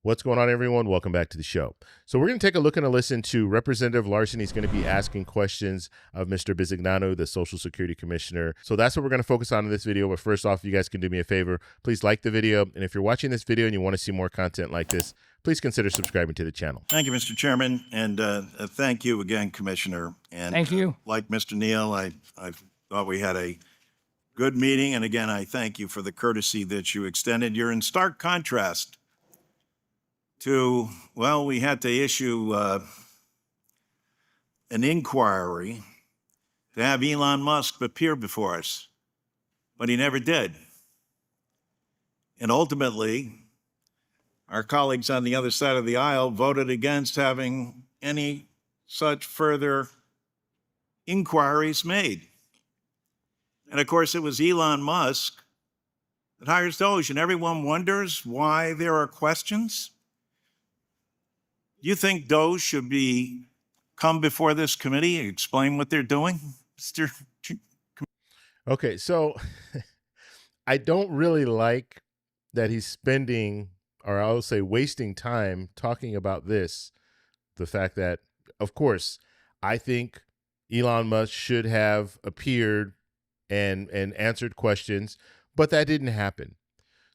What's going on, everyone? Welcome back to the show. So we're going to take a look and a listen to Representative Larson. He's going to be asking questions of Mr. Bisignano, the Social Security Commissioner. So that's what we're going to focus on in this video. But first off, if you guys can do me a favor, please like the video. And if you're watching this video and you want to see more content like this, please consider subscribing to the channel. Thank you, Mr. Chairman, and thank you again, Commissioner. And thank you. Like Mr. Neal, I thought we had a good meeting, and again, I thank you for the courtesy that you extended. You're in stark contrast to, well, we had to issue an inquiry to have Elon Musk appear before us, but he never did. And ultimately, our colleagues on the other side of the aisle voted against having any such further inquiries made. And of course, it was Elon Musk that hires Doge, and everyone wonders why there are questions. You think Doge should come before this committee and explain what they're doing, Mr. Okay, so I don't really like that he's spending, or I would say wasting time talking about this. The fact that, of course, I think Elon Musk should have appeared and answered questions, but that didn't happen.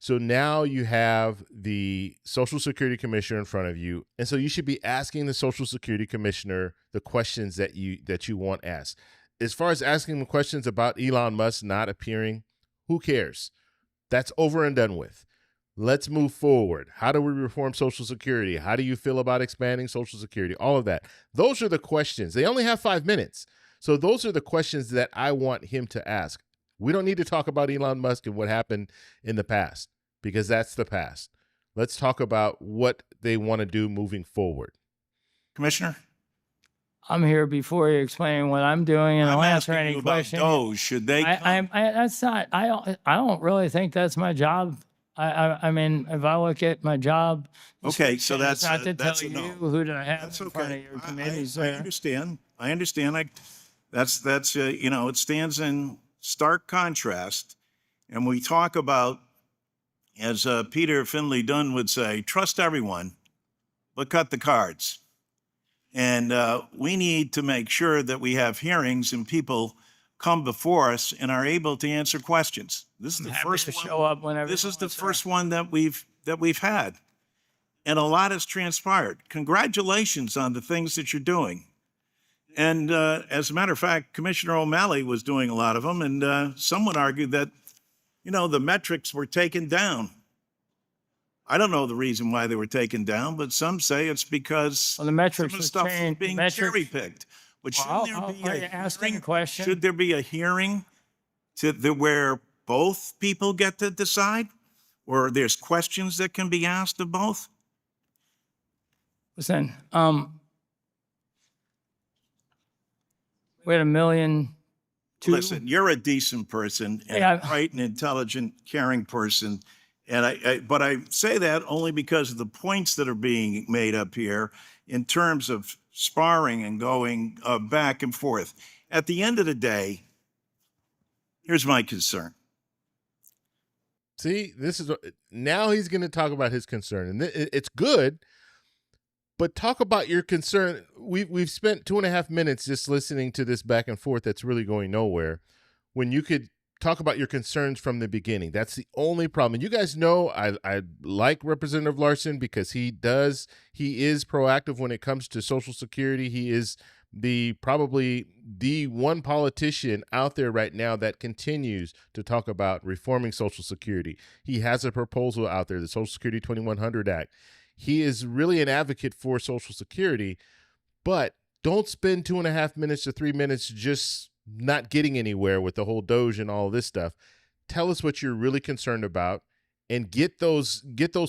So now you have the Social Security Commissioner in front of you, and so you should be asking the Social Security Commissioner the questions that you want asked. As far as asking the questions about Elon Musk not appearing, who cares? That's over and done with. Let's move forward. How do we reform Social Security? How do you feel about expanding Social Security? All of that. Those are the questions. They only have 5 minutes. So those are the questions that I want him to ask. We don't need to talk about Elon Musk and what happened in the past, because that's the past. Let's talk about what they want to do moving forward. Commissioner? I'm here before you explain what I'm doing, and I'll answer any question. Doge, should they? That's not. I don't really think that's my job. I mean, if I look at my job, okay, so that's not to that's tell a no. you who do I have That's in okay. front of your committees. I understand. That's you know, it stands in stark contrast, and we talk about, as Peter Finley Dunn would say, trust everyone, but cut the cards. And we need to make sure that we have hearings and people come before us and are able to answer questions. This is the first one. Show up whenever. This is the first one that we've had, and a lot has transpired. Congratulations on the things that you're doing. And as a matter of fact, Commissioner O'Malley was doing a lot of them, and someone argued that, you know, the metrics were taken down. I don't know the reason why they were taken down, but some say it's because the metrics some of the stuff is being cherry-picked. But should there be a hearing where both people get to decide, or there's questions that can be asked of both? Listen, we had 1.2 million. Listen, you're a decent person, and a bright and intelligent, caring person. And but I say that only because of the points that are being made up here in terms of sparring and going back and forth. At the end of the here's my concern. See, this is now he's going to talk about his concern, and it's good. But talk about your concern. We've spent 2.5 minutes just listening to this back and forth that's really going nowhere, when you could talk about your concerns from the beginning. That's the only problem. And you guys know I like Representative Larson because he is proactive when it comes to Social Security. He is probably the one politician out there right now that continues to talk about reforming Social Security. He has a proposal out there, the Social Security 2100 Act. He is really an advocate for Social Security, but don't spend 2.5 minutes to 3 minutes just not getting anywhere with the whole Doge and all this stuff. Tell us what you're really concerned about and get those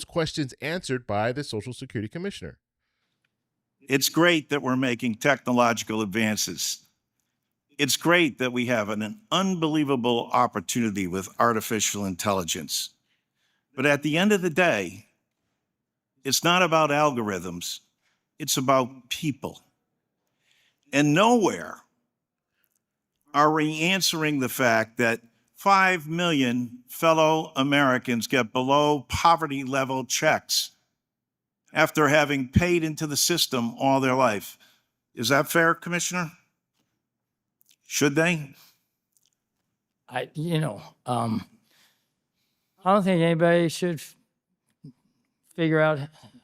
questions answered by the Social Security Commissioner. It's great that we're making technological advances. It's great that we have an unbelievable opportunity with artificial intelligence. But at the end of the day, it's not about algorithms. It's about people. And nowhere are we answering the fact that 5 million fellow Americans get below poverty level checks. after having paid into the system all their life. Is that fair, Commissioner? Should they? I don't think anybody should figure out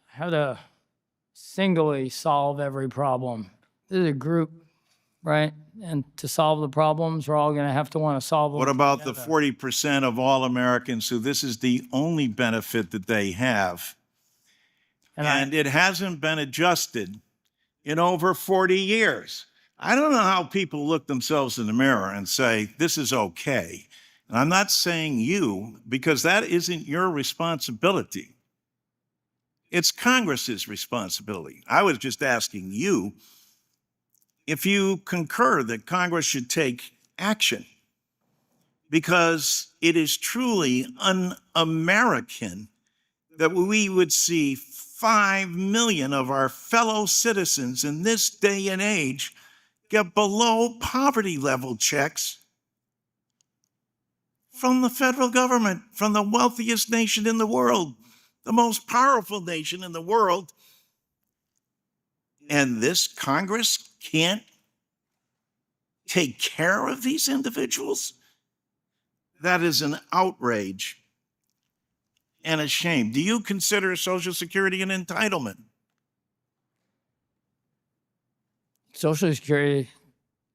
how to singly solve every problem. This is a group, right? And to solve the problems, we're all going to have to want to solve them. What about the together. 40% of all Americans who this is the only benefit that they have? And it hasn't been adjusted in over 40 years. I don't know how people look themselves in the mirror and say, this is okay. And I'm not saying you, because that isn't your responsibility. It's Congress's responsibility. I was just asking you if you concur that Congress should take action, because it is truly un-American that we would see 5 million of our fellow citizens in this day and age get below poverty level checks from the federal government, from the wealthiest nation in the world, the most powerful nation in the world. And this Congress can't take care of these individuals? That is an outrage and a shame. Do you consider Social Security an entitlement? Social Security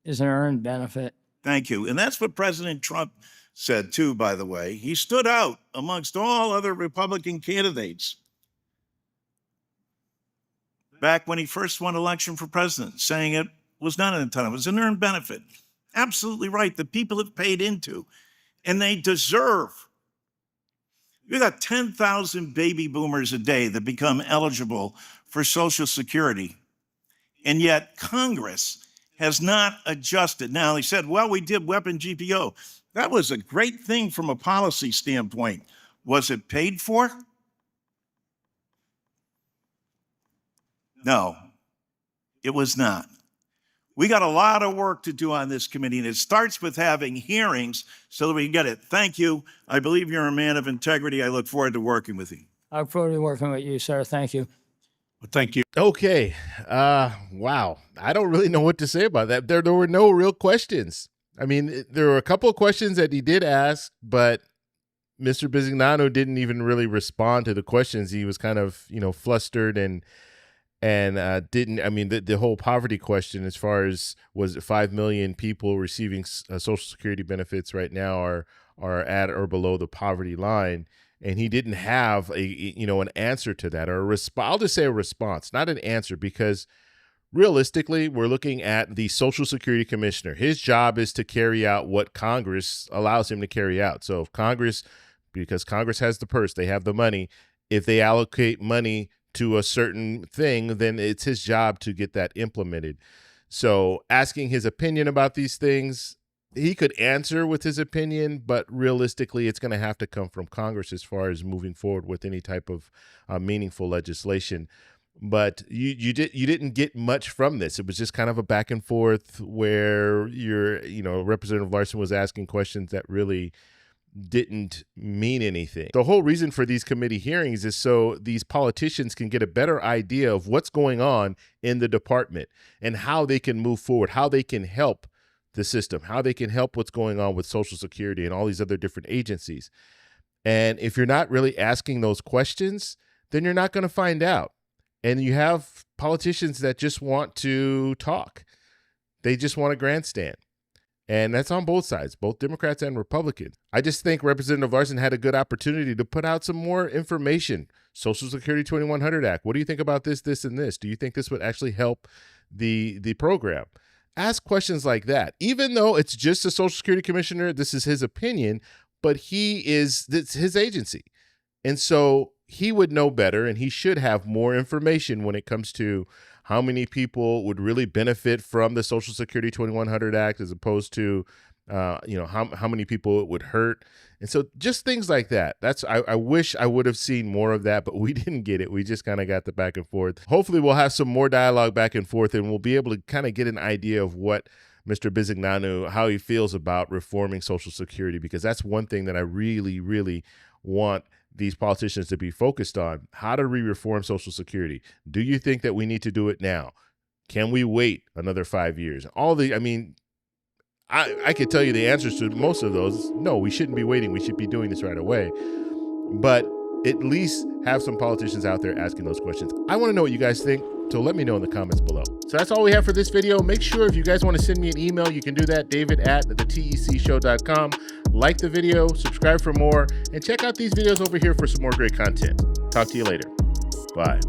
is an earned benefit. Thank you. And that's what President Trump said too, by the way. He stood out amongst all other Republican candidates back when he first won election for president, saying it was not an entitlement, it was an earned benefit. Absolutely right. The people have paid into, and they deserve. You got 10,000 baby boomers a day that become eligible for Social Security. And yet Congress has not adjusted. Now, they said, well, we did weapon GPO. That was a great thing from a policy standpoint. Was it paid for? No, it was not. We got a lot of work to do on this committee, and it starts with having hearings so that we can get it. Thank you. I believe you're a man of integrity. I look forward to working with you. I look forward to working with you, sir. Thank you. Well, thank you. Okay. Wow. I don't really know what to say about that. There were no real questions. I mean, there were a couple of questions that he did ask, but Mr. Bisignano didn't even really respond to the questions. He was kind of, flustered and didn't. I mean, the whole poverty question, as far as was it 5 million people receiving Social Security benefits right now are at or below the poverty line, and he didn't have an answer to that, or a response. I'll just say a response, not an answer, because realistically, we're looking at the Social Security Commissioner. His job is to carry out what Congress allows him to carry out. So if Congress, because Congress has the purse, they have the money, if they allocate money to a certain thing, then it's his job to get that implemented. So asking his opinion about these things, he could answer with his opinion, but realistically, it's going to have to come from Congress as far as moving forward with any type of meaningful legislation. But you didn't get much from this. It was just kind of a back and forth where Representative Larson was asking questions that really didn't mean anything. The whole reason for these committee hearings is so these politicians can get a better idea of what's going on in the department and how they can move forward, how they can help the system, how they can help what's going on with Social Security and all these other different agencies. And if you're not really asking those questions, then you're not going to find out. And you have politicians that just want to talk. They just want to grandstand. And that's on both sides, both Democrats and Republicans. I just think Representative Larson had a good opportunity to put out some more information. Social Security 2100 Act. What do you think about this, and this? Do you think this would actually help the program? Ask questions like that. Even though it's just a Social Security Commissioner, this is his opinion, but it's his agency. And so he would know better, and he should have more information when it comes to how many people would really benefit from the Social Security 2100 Act as opposed to, how many people it would hurt. And so just things like that. I wish I would have seen more of that, but we didn't get it. We just kind of got the back and forth. Hopefully we'll have some more dialogue back and forth, and we'll be able to kind of get an idea of what Mr. Bisignano, how he feels about reforming Social Security, because that's one thing that I really, really want these politicians to be focused on. How do we reform Social Security? Do you think that we need to do it now? Can we wait another 5 years? I could tell you the answers to most of those. No, we shouldn't be waiting. We should be doing this right away. But at least have some politicians out there asking those questions. I want to know what you guys think, so let me know in the comments below. So that's all we have for this video. Make sure if you guys want to send me an email, you can do that, david@thetecshow.com. Like the video, subscribe for more, and check out these videos over here for some more great content. Talk to you later. Bye.